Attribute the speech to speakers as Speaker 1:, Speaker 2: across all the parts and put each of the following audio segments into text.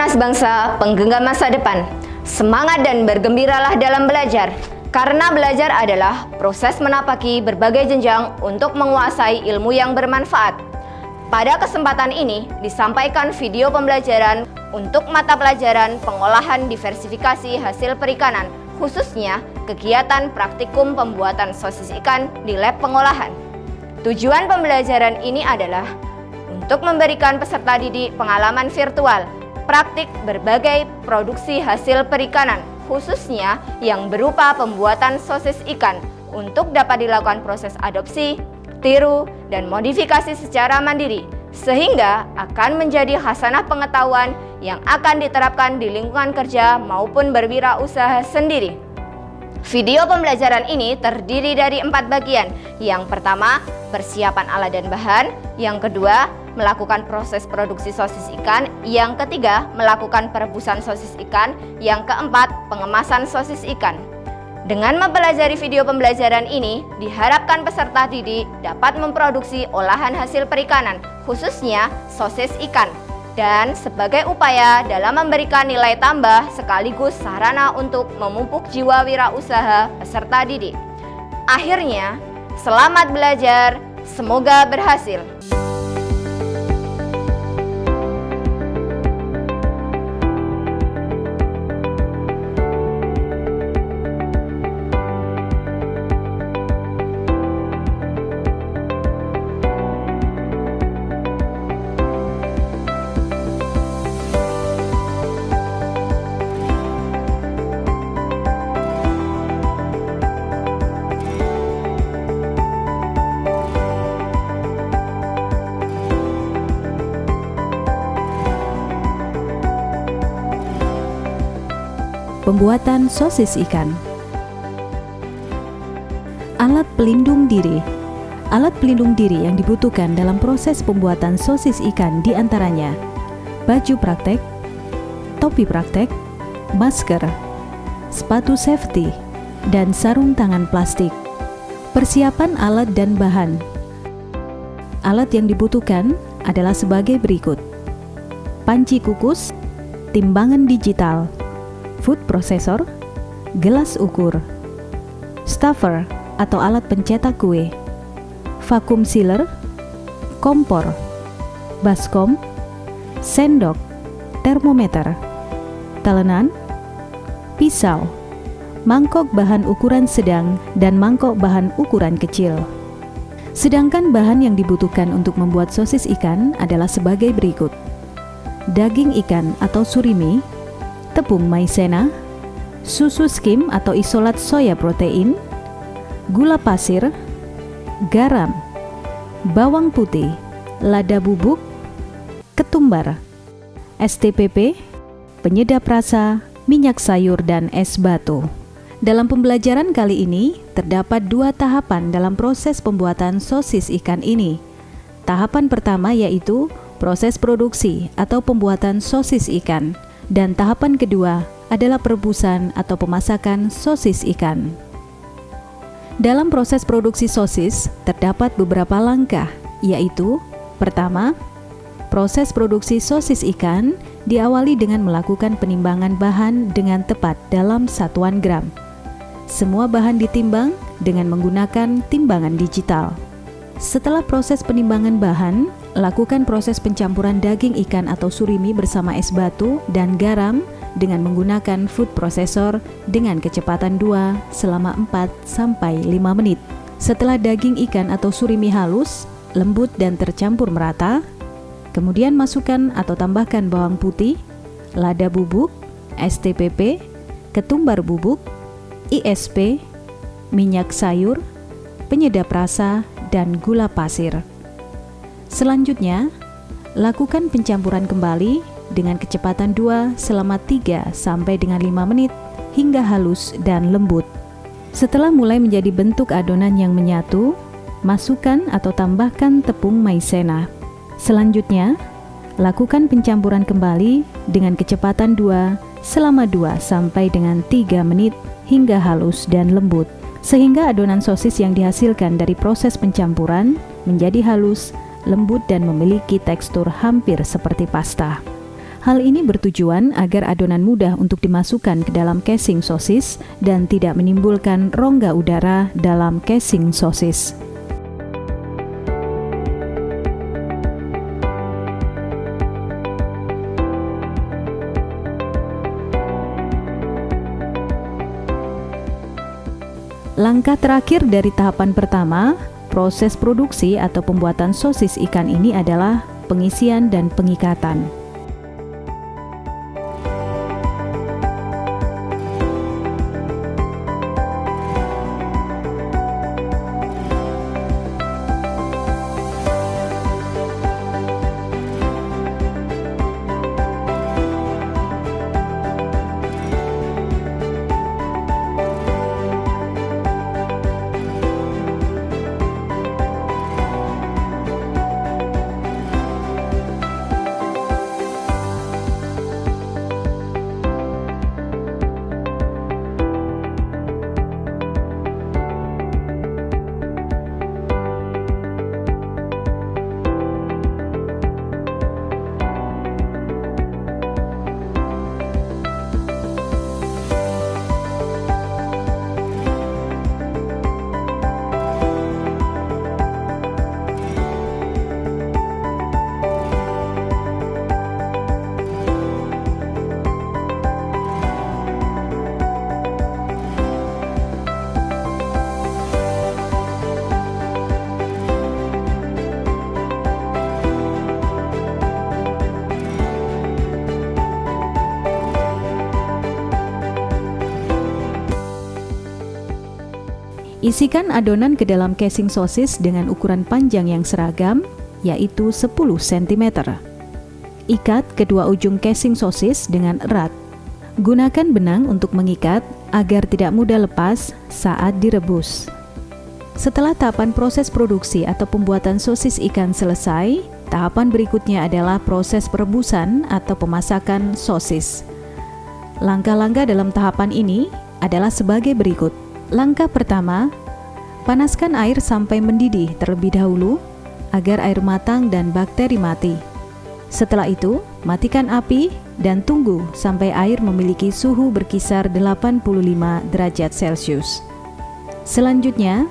Speaker 1: Anas bangsa, penggenggam masa depan, semangat dan bergembiralah dalam belajar, karena belajar adalah proses menapaki berbagai jenjang untuk menguasai ilmu yang bermanfaat. Pada kesempatan ini, disampaikan video pembelajaran untuk mata pelajaran pengolahan diversifikasi hasil perikanan, khususnya kegiatan praktikum pembuatan sosis ikan di lab pengolahan. Tujuan pembelajaran ini adalah untuk memberikan peserta didik pengalaman virtual, praktik berbagai produksi hasil perikanan, khususnya yang berupa pembuatan sosis ikan untuk dapat dilakukan proses adopsi, tiru, dan modifikasi secara mandiri, sehingga akan menjadi khasanah pengetahuan yang akan diterapkan di lingkungan kerja maupun berwirausaha sendiri. Video pembelajaran ini terdiri dari 4 bagian. Yang pertama, persiapan alat dan bahan. Yang kedua, melakukan proses produksi sosis ikan. Yang ketiga, melakukan perebusan sosis ikan. Yang keempat, pengemasan sosis ikan. Dengan mempelajari video pembelajaran ini, diharapkan peserta didik dapat memproduksi olahan hasil perikanan, khususnya sosis ikan, dan sebagai upaya dalam memberikan nilai tambah sekaligus sarana untuk memupuk jiwa wirausaha peserta didik. Akhirnya, selamat belajar, semoga berhasil.
Speaker 2: Pembuatan sosis ikan. Alat pelindung diri. Alat pelindung diri yang dibutuhkan dalam proses pembuatan sosis ikan diantaranya baju praktek, topi praktek, masker, sepatu safety, dan sarung tangan plastik. Persiapan alat dan bahan. Alat yang dibutuhkan adalah sebagai berikut: panci kukus, timbangan digital, food processor, gelas ukur, stuffer atau alat pencetak kue, vacuum sealer, kompor, baskom, sendok, termometer, talenan, pisau, mangkok bahan ukuran sedang, dan mangkok bahan ukuran kecil. Sedangkan bahan yang dibutuhkan untuk membuat sosis ikan adalah sebagai berikut: daging ikan atau surimi, tepung maizena, susu skim atau isolat soya protein, gula pasir, garam, bawang putih, lada bubuk, ketumbar, STPP, penyedap rasa, minyak sayur, dan es batu. Dalam pembelajaran kali ini, terdapat 2 tahapan dalam proses pembuatan sosis ikan ini. Tahapan pertama yaitu proses produksi atau pembuatan sosis ikan. Dan tahapan kedua adalah perebusan atau pemasakan sosis ikan. Dalam proses produksi sosis terdapat beberapa langkah, yaitu pertama, proses produksi sosis ikan diawali dengan melakukan penimbangan bahan dengan tepat dalam satuan gram. Semua bahan ditimbang dengan menggunakan timbangan digital. Setelah proses penimbangan bahan, lakukan proses pencampuran daging ikan atau surimi bersama es batu dan garam dengan menggunakan food processor dengan kecepatan 2 selama 4-5 menit. Setelah daging ikan atau surimi halus, lembut dan tercampur merata, kemudian masukkan atau tambahkan bawang putih, lada bubuk, STPP, ketumbar bubuk, ISP, minyak sayur, penyedap rasa, dan gula pasir. Selanjutnya, lakukan pencampuran kembali dengan kecepatan 2 selama 3 sampai dengan 5 menit hingga halus dan lembut. Setelah mulai menjadi bentuk adonan yang menyatu, masukkan atau tambahkan tepung maizena. Selanjutnya, lakukan pencampuran kembali dengan kecepatan 2 selama 2 sampai dengan 3 menit hingga halus dan lembut, sehingga adonan sosis yang dihasilkan dari proses pencampuran menjadi halus, lembut, dan memiliki tekstur hampir seperti pasta. Hal ini bertujuan agar adonan mudah untuk dimasukkan ke dalam casing sosis dan tidak menimbulkan rongga udara dalam casing sosis. Langkah terakhir dari tahapan pertama, proses produksi atau pembuatan sosis ikan ini adalah pengisian dan pengikatan. Isikan adonan ke dalam casing sosis dengan ukuran panjang yang seragam, yaitu 10 cm. Ikat kedua ujung casing sosis dengan erat. Gunakan benang untuk mengikat agar tidak mudah lepas saat direbus. Setelah tahapan proses produksi atau pembuatan sosis ikan selesai, tahapan berikutnya adalah proses perebusan atau pemasakan sosis. Langkah-langkah dalam tahapan ini adalah sebagai berikut. Langkah pertama, panaskan air sampai mendidih terlebih dahulu agar air matang dan bakteri mati. Setelah itu, matikan api dan tunggu sampai air memiliki suhu berkisar 85 derajat Celcius. Selanjutnya,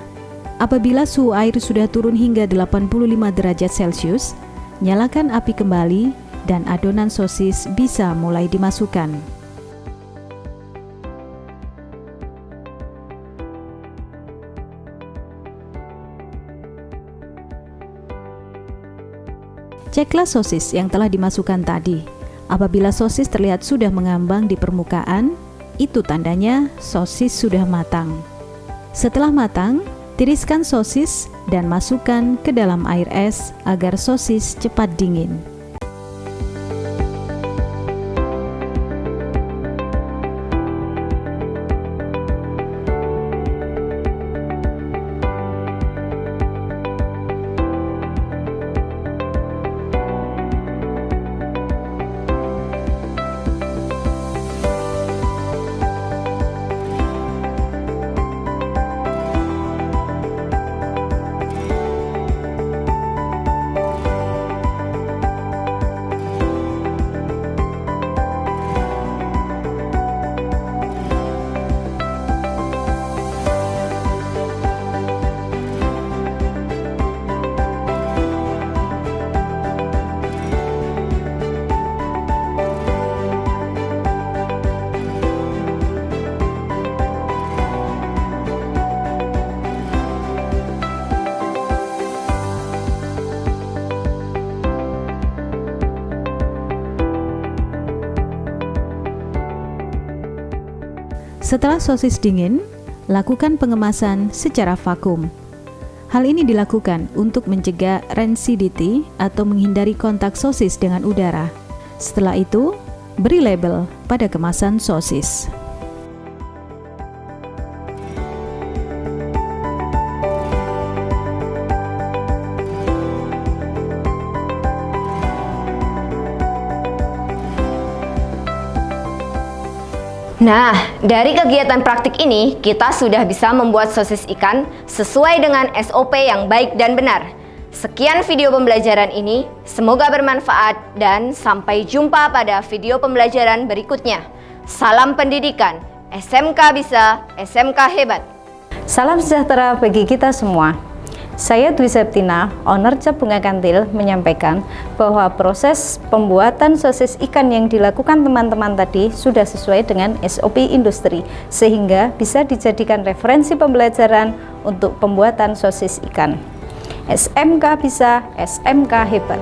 Speaker 2: apabila suhu air sudah turun hingga 85 derajat Celcius, nyalakan api kembali dan adonan sosis bisa mulai dimasukkan. Ceklah sosis yang telah dimasukkan tadi. Apabila sosis terlihat sudah mengambang di permukaan, itu tandanya sosis sudah matang. Setelah matang, tiriskan sosis dan masukkan ke dalam air es agar sosis cepat dingin. Setelah sosis dingin, lakukan pengemasan secara vakum. Hal ini dilakukan untuk mencegah rancidity atau menghindari kontak sosis dengan udara. Setelah itu, beri label pada kemasan sosis.
Speaker 1: Nah, dari kegiatan praktik ini, kita sudah bisa membuat sosis ikan sesuai dengan SOP yang baik dan benar. Sekian video pembelajaran ini, semoga bermanfaat dan sampai jumpa pada video pembelajaran berikutnya. Salam pendidikan, SMK bisa, SMK hebat.
Speaker 3: Salam sejahtera bagi kita semua. Saya Dwi Septina, owner Cap Bunga Kantil, menyampaikan bahwa proses pembuatan sosis ikan yang dilakukan teman-teman tadi sudah sesuai dengan SOP industri, sehingga bisa dijadikan referensi pembelajaran untuk pembuatan sosis ikan. SMK bisa, SMK hebat.